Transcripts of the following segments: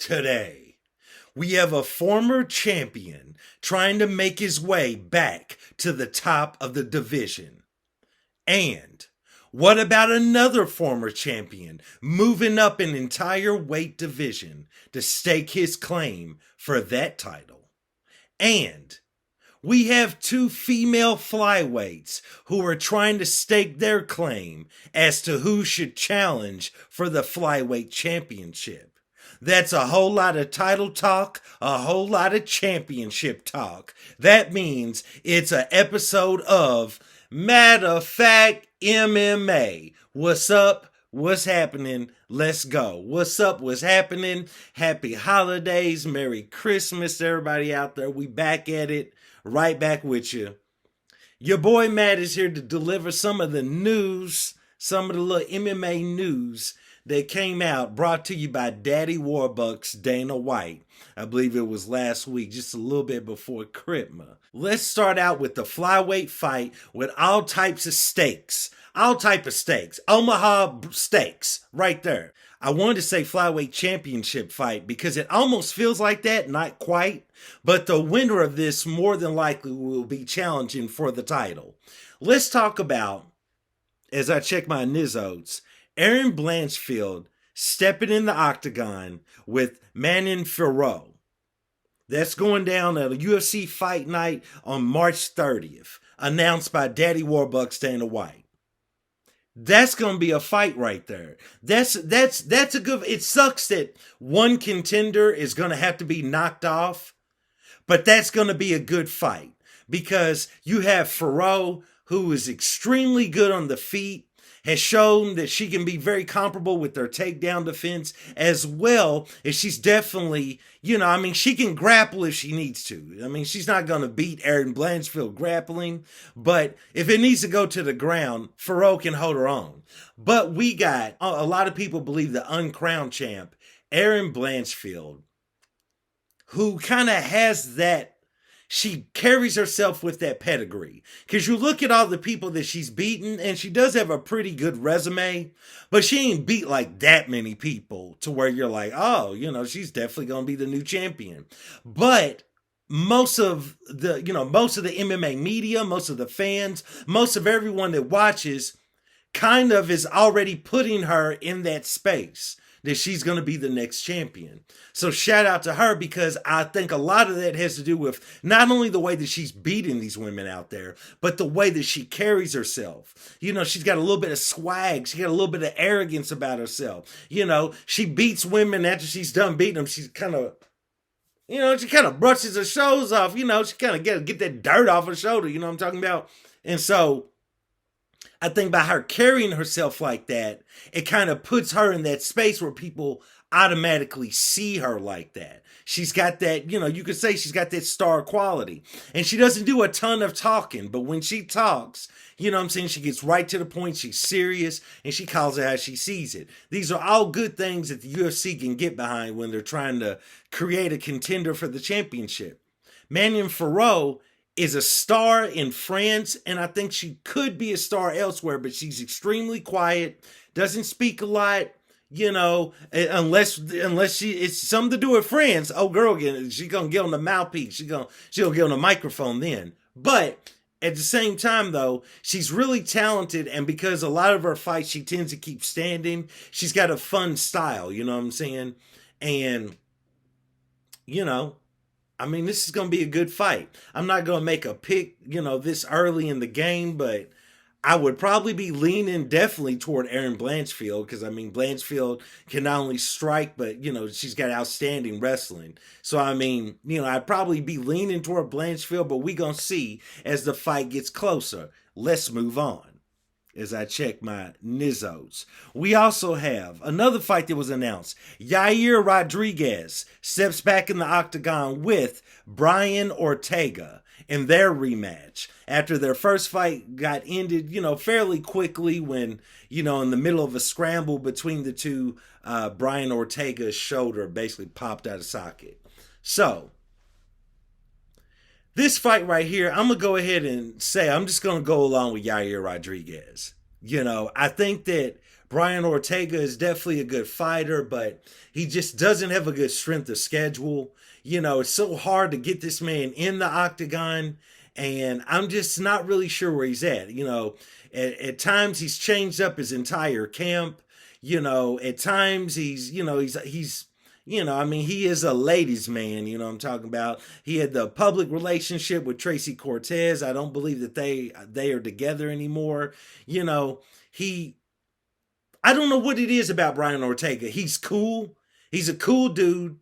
Today, we have a former champion trying to make his way back to the top of the division. And what about another former champion moving up an entire weight division to stake his claim for that title? And we have two female flyweights who are trying to stake their claim as to who should challenge for the flyweight championship. That's a whole lot of title talk, a whole lot of championship talk. That means it's an episode of Matter of Fact MMA. What's up? What's happening? Let's go. What's up? What's happening? Happy holidays. Merry Christmas to everybody out there. We back at it. Right back with you. Your boy Matt is here to deliver some of the news, some of the little MMA news that came out, brought to you by Daddy Warbucks Dana White. I believe it was last week, just a little bit before Christmas. Let's start out with the flyweight fight with all types of stakes. All type of stakes. Omaha stakes, right there. I wanted to say flyweight championship fight because it almost feels like that, not quite. But the winner of this more than likely will be challenging for the title. Let's talk about, as I check my Nizotes, Erin Blanchfield stepping in the octagon with Manon Fiorot. That's going down at a UFC Fight Night on March 30th, announced by Daddy Warbucks Dana White. That's going to be a fight right there. That's a good. It sucks that one contender is going to have to be knocked off, but that's going to be a good fight because you have Fiorot, who is extremely good on the feet, has shown that she can be very comparable with her takedown defense, as well as she's definitely, she can grapple if she needs to. She's not going to beat Erin Blanchfield grappling, but if it needs to go to the ground, Fiorot can hold her own. But we got, a lot of people believe the uncrowned champ, Erin Blanchfield, who kind of has that, she carries herself with that pedigree. Because you look at all the people that she's beaten, and she does have a pretty good resume, but she ain't beat like that many people to where you're like, oh, she's definitely going to be the new champion. But most of the MMA media, most of the fans, most of everyone that watches kind of is already putting her in that space that she's going to be the next champion. So shout out to her, because I think a lot of that has to do with not only the way that she's beating these women out there, but the way that she carries herself. She's got a little bit of swag. She got a little bit of arrogance about herself. She beats women after she's done beating them. She's kind of, she kind of brushes her shoulders off. She kind of get that dirt off her shoulder. You know what I'm talking about? And so I think by her carrying herself like that, it kind of puts her in that space where people automatically see her like that. She's got that, you could say she's got that star quality. And she doesn't do a ton of talking, but when she talks, she gets right to the point, she's serious, and she calls it how she sees it. These are all good things that the UFC can get behind when they're trying to create a contender for the championship. Manon Fiorot is a star in France, and I think she could be a star elsewhere, but she's extremely quiet, doesn't speak a lot, unless it's something to do with France. Oh, girl, she's gonna get on the mouthpiece. She's gonna get on the microphone then. But at the same time, though, she's really talented, and because a lot of her fights she tends to keep standing, she's got a fun style. You know what I'm saying? And this is going to be a good fight. I'm not going to make a pick, this early in the game, but I would probably be leaning definitely toward Erin Blanchfield, because, Blanchfield can not only strike, but, she's got outstanding wrestling. So, I'd probably be leaning toward Blanchfield, but we going to see as the fight gets closer. Let's move on. As I check my Nizzos. We also have another fight that was announced. Yair Rodriguez steps back in the octagon with Brian Ortega in their rematch after their first fight got ended, fairly quickly when, in the middle of a scramble between the two, Brian Ortega's shoulder basically popped out of socket. So, this fight right here, I'm going to go ahead and say I'm just going to go along with Yair Rodriguez. I think that Brian Ortega is definitely a good fighter, but he just doesn't have a good strength of schedule. It's so hard to get this man in the octagon, and I'm just not really sure where he's at. At times he's changed up his entire camp. At times he is a ladies' man, what I'm talking about. He had the public relationship with Tracy Cortez. I don't believe that they are together anymore. He I don't know what it is about Brian Ortega. He's cool. He's a cool dude.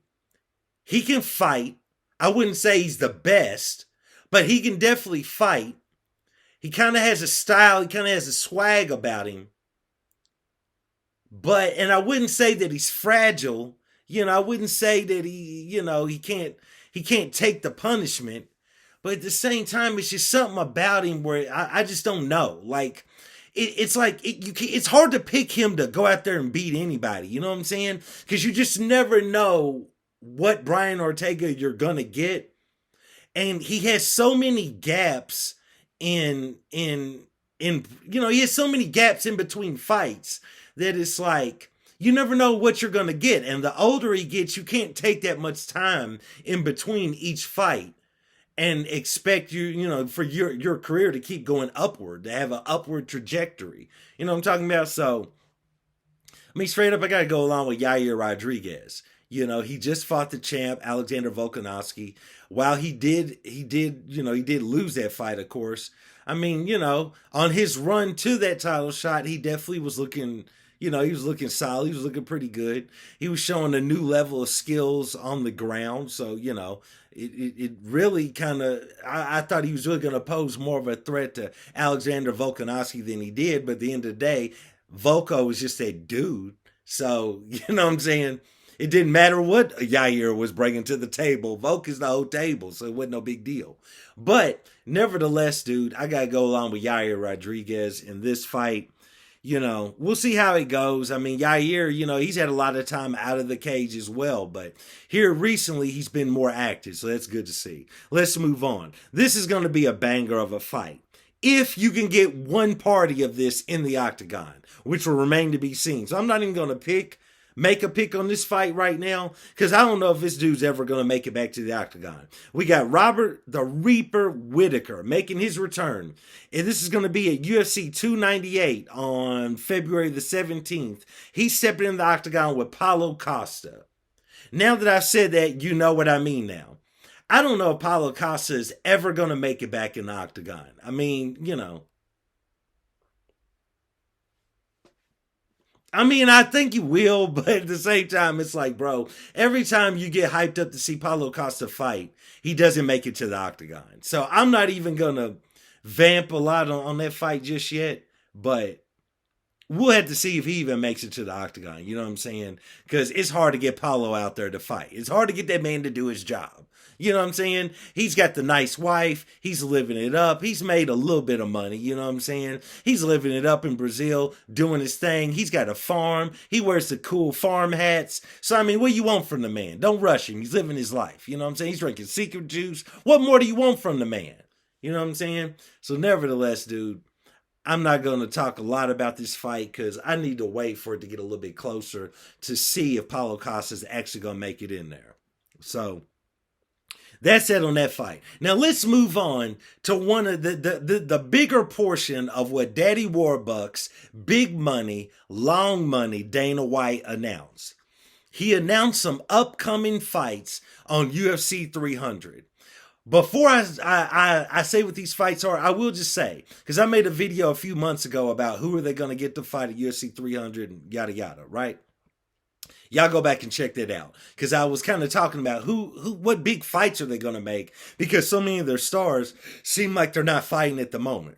He can fight. I wouldn't say he's the best, but he can definitely fight. He kind of has a style. He kind of has a swag about him. And I wouldn't say that he's fragile. I wouldn't say that he can't take the punishment. But at the same time, it's just something about him where I just don't know. Like, it's hard to pick him to go out there and beat anybody. You know what I'm saying? Because you just never know what Brian Ortega you're gonna get, and he has so many gaps he has so many gaps in between fights that it's like you never know what you're gonna get. And the older he gets, you can't take that much time in between each fight and expect for your career to keep going upward, to have an upward trajectory. You know what I'm talking about? So, straight up, I got to go along with Yair Rodriguez. He just fought the champ, Alexander Volkanovski. While he did lose that fight, of course. On his run to that title shot, he definitely was looking, he was looking solid. He was looking pretty good. He was showing a new level of skills on the ground. So, it really kind of, I thought he was really going to pose more of a threat to Alexander Volkanovski than he did. But at the end of the day, Volko was just that dude. So, you know what I'm saying? It didn't matter what Yair was bringing to the table. Volk is the whole table, so it wasn't no big deal. But nevertheless, dude, I got to go along with Yair Rodriguez in this fight. We'll see how it goes. Yair, he's had a lot of time out of the cage as well, but here recently he's been more active, so that's good to see. Let's move on. This is going to be a banger of a fight. If you can get one party of this in the octagon, which will remain to be seen. So I'm not even going to make a pick on this fight right now, because I don't know if this dude's ever going to make it back to the octagon. We got Robert the Reaper Whittaker making his return. And this is going to be at UFC 298 on February the 17th. He's stepping in the octagon with Paulo Costa. Now that I've said that, you know what I mean now. I don't know if Paulo Costa is ever going to make it back in the octagon. I think he will, but at the same time, it's like, bro, every time you get hyped up to see Paulo Costa fight, he doesn't make it to the octagon. So I'm not even going to vamp a lot on that fight just yet, but we'll have to see if he even makes it to the octagon. You know what I'm saying? Because it's hard to get Paulo out there to fight. It's hard to get that man to do his job. You know what I'm saying? He's got the nice wife. He's living it up. He's made a little bit of money. You know what I'm saying? He's living it up in Brazil, doing his thing. He's got a farm. He wears the cool farm hats. So, what do you want from the man? Don't rush him. He's living his life. You know what I'm saying? He's drinking secret juice. What more do you want from the man? You know what I'm saying? So, nevertheless, dude, I'm not going to talk a lot about this fight because I need to wait for it to get a little bit closer to see if Paulo Costa is actually going to make it in there. So, that's it on that fight. Now let's move on to one of the bigger portion of what Daddy Warbucks, big money, long money Dana White announced. He announced some upcoming fights on UFC 300. Before I say what these fights are, I will just say, because I made a video a few months ago about who are they going to get to fight at UFC 300 and yada yada, right? Y'all go back and check that out. Because I was kind of talking about what big fights are they going to make. Because so many of their stars seem like they're not fighting at the moment.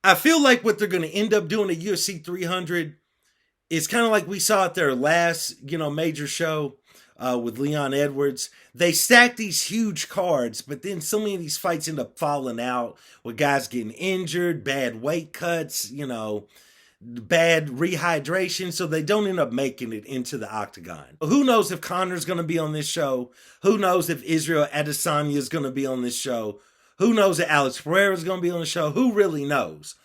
I feel like what they're going to end up doing at UFC 300 is kind of like we saw at their last, major show with Leon Edwards. They stack these huge cards, but then so many of these fights end up falling out with guys getting injured, bad weight cuts, bad rehydration, so they don't end up making it into the octagon. Who knows if Connor's going to be on this show? Who knows if Israel Adesanya is going to be on this show? Who knows if Alex Pereira is going to be on the show? Who really knows?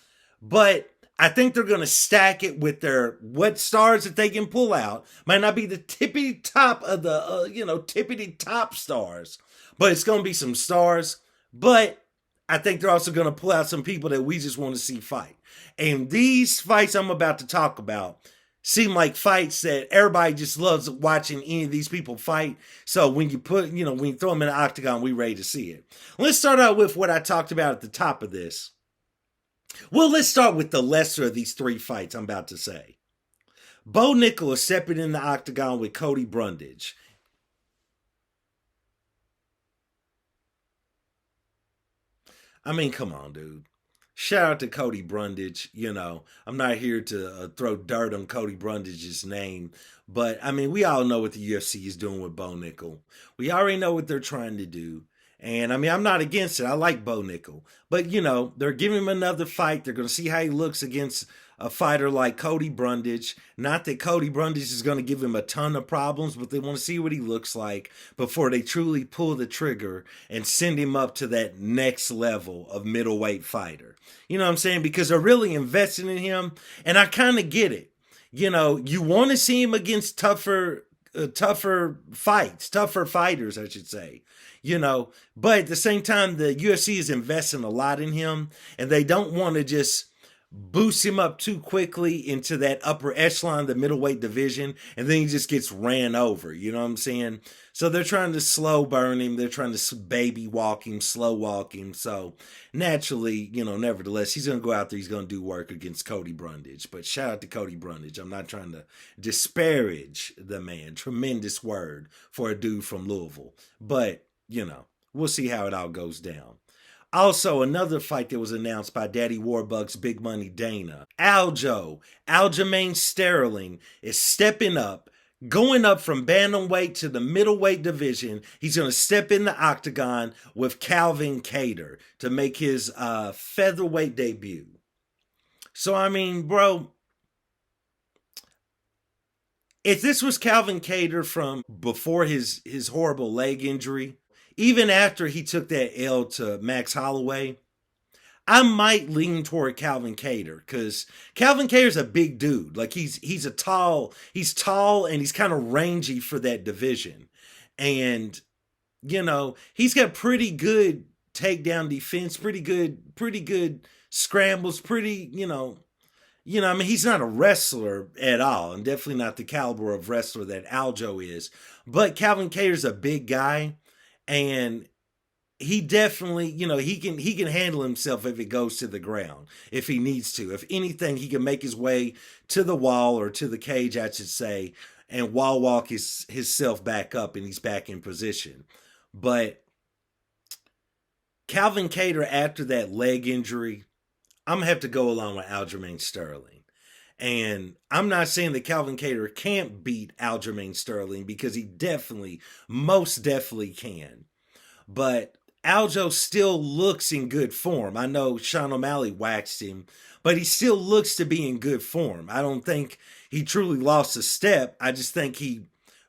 But I think they're going to stack it with their what stars that they can pull out. Might not be the tippity top of the tippity top stars, but it's going to be some stars. But I think they're also going to pull out some people that we just want to see fight. And these fights I'm about to talk about seem like fights that everybody just loves watching any of these people fight. So when you when you throw them in the octagon, we ready to see it. Let's start out with what I talked about at the top of this. Well, let's start with the lesser of these three fights I'm about to say. Bo Nickal is stepping in the octagon with Cody Brundage. I mean, come on, dude. Shout out to Cody Brundage. I'm not here to throw dirt on Cody Brundage's name, but I mean, we all know what the UFC is doing with Bo Nickal. We already know what they're trying to do. And I mean, I'm not against it. I like Bo Nickal. But, they're giving him another fight. They're going to see how he looks against a fighter like Cody Brundage. Not that Cody Brundage is going to give him a ton of problems, but they want to see what he looks like before they truly pull the trigger and send him up to that next level of middleweight fighter. You know what I'm saying? Because they're really investing in him. And I kind of get it. You want to see him against tougher fights, tougher fighters, I should say. But at the same time, the UFC is investing a lot in him, and they don't want to just boost him up too quickly into that upper echelon, the middleweight division, and then he just gets ran over. You know what I'm saying? So they're trying to slow burn him. They're trying to baby walk him, slow walk him. So naturally, nevertheless, he's going to go out there. He's going to do work against Cody Brundage. But shout out to Cody Brundage. I'm not trying to disparage the man. Tremendous word for a dude from Louisville. But, we'll see how it all goes down. Also, another fight that was announced by Daddy Warbucks, Big Money Dana. Aljamain Sterling is stepping up, going up from bantamweight to the middleweight division. He's going to step in the octagon with Calvin Kattar to make his featherweight debut. So, I mean, bro, if this was Calvin Kattar from before his horrible leg injury, even after he took that L to Max Holloway, I might lean toward Calvin Kattar because Calvin Kattar's a big dude. Like he's tall and he's kind of rangy for that division. And, he's got pretty good takedown defense, pretty good scrambles, I mean, he's not a wrestler at all, and definitely not the caliber of wrestler that Aljo is. But Calvin Kattar's a big guy. And he definitely, he can handle himself if it goes to the ground, if he needs to. If anything, he can make his way to the wall or to the cage, I should say, and wall walk himself back up and he's back in position. But Calvin Kattar, after that leg injury, I'm going to have to go along with Aljamain Sterling. And I'm not saying that Calvin Kattar can't beat Aljamain Sterling because he most definitely can. But Aljo still looks in good form. I know Sean O'Malley waxed him, but he still looks to be in good form. I don't think he truly lost a step. I just think he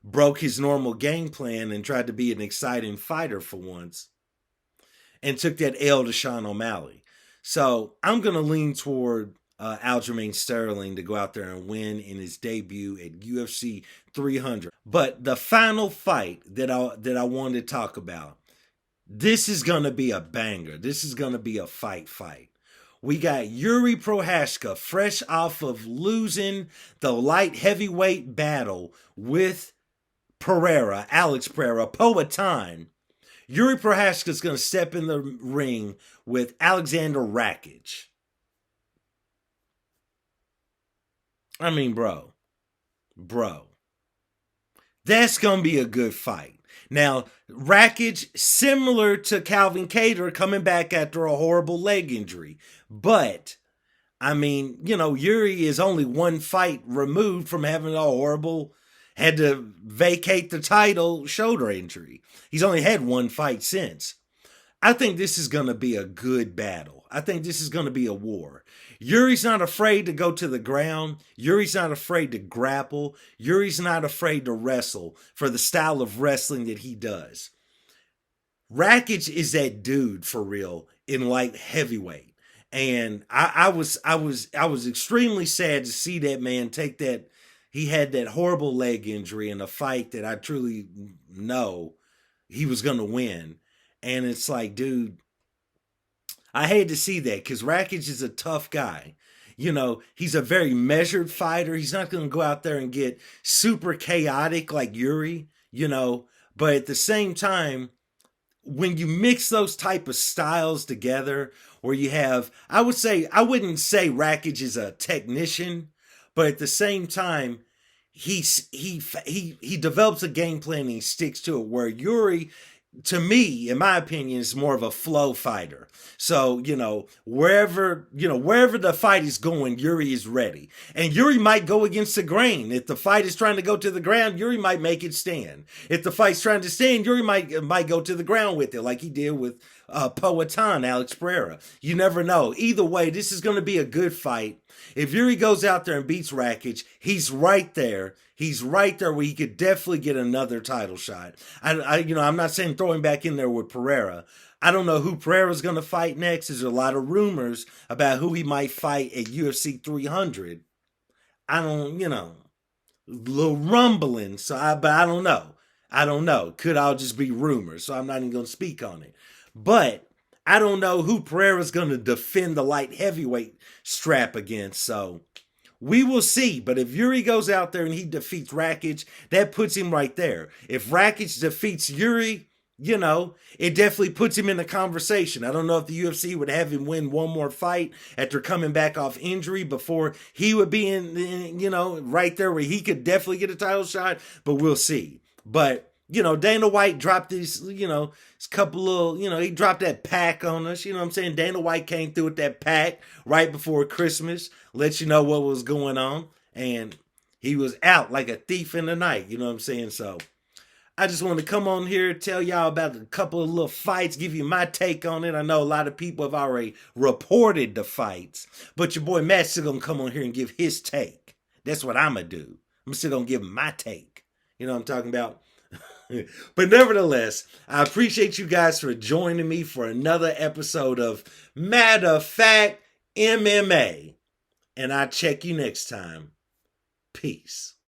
broke his normal game plan and tried to be an exciting fighter for once and took that L to Sean O'Malley. So I'm going to lean toward Aljamain Sterling to go out there and win in his debut at UFC 300. But the final fight that I wanted to talk about, this is going to be a banger. This is going to be a fight. We got Yuri Prochazka, fresh off of losing the light heavyweight battle with Alex Pereira, Powhatan. Yuri Prochazka is going to step in the ring with Alexander Rakic. I mean, bro, that's going to be a good fight. Now, Rakic, similar to Calvin Kattar, coming back after a horrible leg injury. But, I mean, Yuri is only one fight removed from having had to vacate the title shoulder injury. He's only had one fight since. I think this is going to be a good battle. I think this is going to be a war. Yuri's not afraid to go to the ground. Yuri's not afraid to grapple. Yuri's not afraid to wrestle for the style of wrestling that he does. Rakic is that dude for real in light heavyweight. And I was extremely sad to see that man take that. He had that horrible leg injury in a fight that I truly know he was going to win. And it's like, dude, I hate to see that because Rakic is a tough guy. He's a very measured fighter. He's not going to go out there and get super chaotic like Yuri, but at the same time, when you mix those type of styles together, where you have, I wouldn't say Rakic is a technician, but at the same time, he develops a game plan and he sticks to it. Where Yuri, to me, in my opinion, is more of a flow fighter. So, wherever the fight is going, Yuri is ready. And Yuri might go against the grain. If the fight is trying to go to the ground, Yuri might make it stand. If the fight's trying to stand, Yuri might go to the ground with it, like he did with Poatan, Alex Pereira. You never know. Either way, this is going to be a good fight. If Yuri goes out there and beats Rakic, he's right there. He's right there where he could definitely get another title shot. I'm not saying throw him back in there with Pereira. I don't know who Pereira's going to fight next. There's a lot of rumors about who he might fight at UFC 300. I don't, little rumbling. But I don't know. I don't know. Could all just be rumors. So I'm not even going to speak on it. But I don't know who Pereira's going to defend the light heavyweight strap against. So we will see. But if Yuri goes out there and he defeats Rakic, that puts him right there. If Rakic defeats Yuri, it definitely puts him in the conversation. I don't know if the UFC would have him win one more fight after coming back off injury before he would be right there where he could definitely get a title shot, but we'll see. But, Dana White dropped these, couple of, he dropped that pack on us. You know what I'm saying? Dana White came through with that pack right before Christmas, let you know what was going on. And he was out like a thief in the night. You know what I'm saying? So I just want to come on here, tell y'all about a couple of little fights, give you my take on it. I know a lot of people have already reported the fights, but your boy Matt's still going to come on here and give his take. That's what I'm going to do. I'm still going to give my take. You know what I'm talking about? But nevertheless, I appreciate you guys for joining me for another episode of Matter of Fact MMA. And I'll check you next time. Peace.